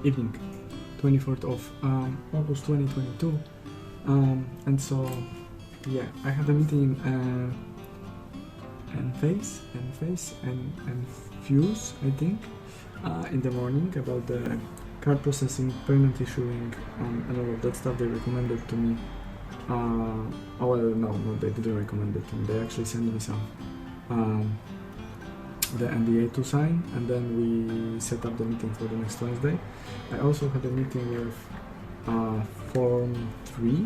evening, 24th of August 2022. And so, yeah, I had a meeting and Fuse, I think, in the morning about the card processing, payment issuing, and all of that stuff. They recommended to me. No, they didn't recommend it to me. They actually sent me some the NDA to sign, and then we set up the meeting for the next Wednesday. I also had a meeting with Form 3,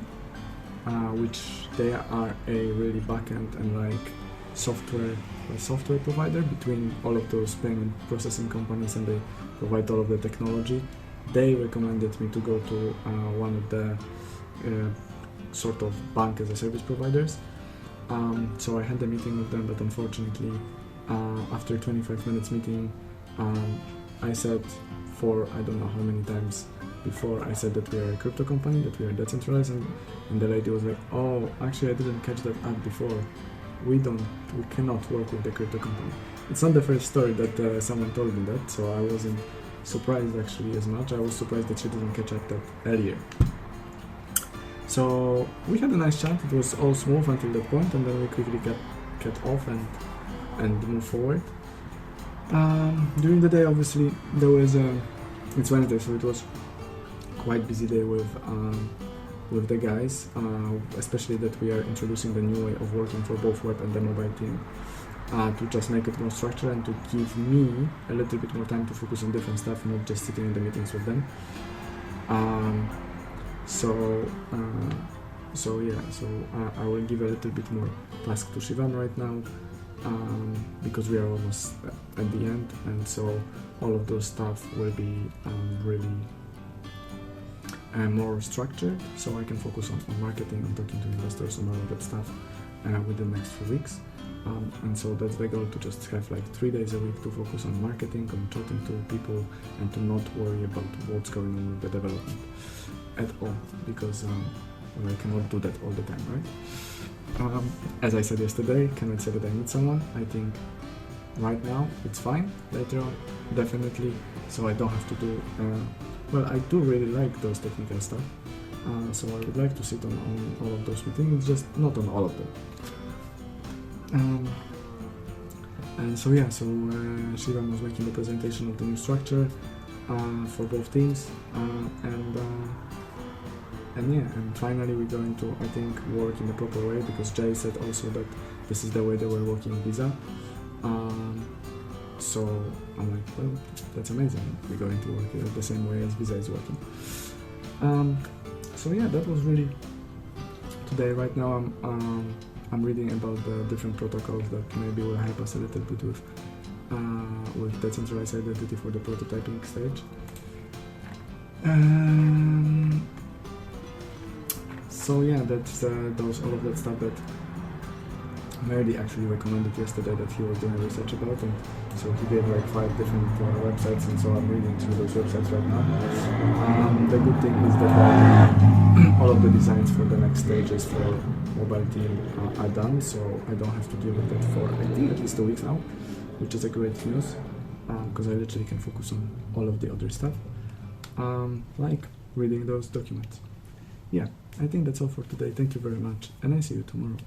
which they are a really backend and like software provider between all of those payment processing companies, and they provide all of the technology. They recommended me to go to one of the sort of bank as a service providers. So I had a meeting with them, but unfortunately after 25 minutes meeting, I said for I don't know how many times before, I said that we are a crypto company, that we are decentralized, and the lady was like, oh, actually I didn't catch that up before. We cannot work with the crypto company. It's not the first story that someone told me that, so I wasn't surprised actually as much. I was surprised that she didn't catch up that earlier. So we had a nice chat. It was all smooth until that point, and then we quickly cut off and move forward. During the day, obviously, there was it's Wednesday, so it was quite busy day with the guys, especially that we are introducing the new way of working for both web and the mobile team, to just make it more structured and to give me a little bit more time to focus on different stuff, not just sitting in the meetings with them. I will give a little bit more task to Shivam right now, because we are almost at the end, and so all of those stuff will be really more structured, so I can focus on marketing, on talking to investors, and all of that stuff within the next few weeks. And so that's the goal, to just have like 3 days a week to focus on marketing, on talking to people, and to not worry about what's going on with the development at all, because I cannot do that all the time, right? As I said yesterday, cannot say that I need someone. I think right now it's fine. Later on, definitely. So I don't have to do. I do really like those technical stuff. So I would like to sit on all of those meetings, just not on all of them. Shivam was making the presentation of the new structure for both teams, and finally we're going to, I think, work in the proper way, because Jay said also that this is the way they were working Visa. So I'm like, well, that's amazing. We're going to work the same way as Visa is working. That was really today. Right now I'm reading about the different protocols that maybe will help us a little bit with decentralized identity for the prototyping stage. That's all of that stuff that Mehdi actually recommended yesterday that he was doing research about, and so he gave like 5 different websites, and so I'm reading through those websites right now. The good thing is that all of the designs for the next stages for mobile team are done, so I don't have to deal with that for I think at least 2 weeks now, which is a great news, because I literally can focus on all of the other stuff, like reading those documents. Yeah, I think that's all for today. Thank you very much, and I see you tomorrow.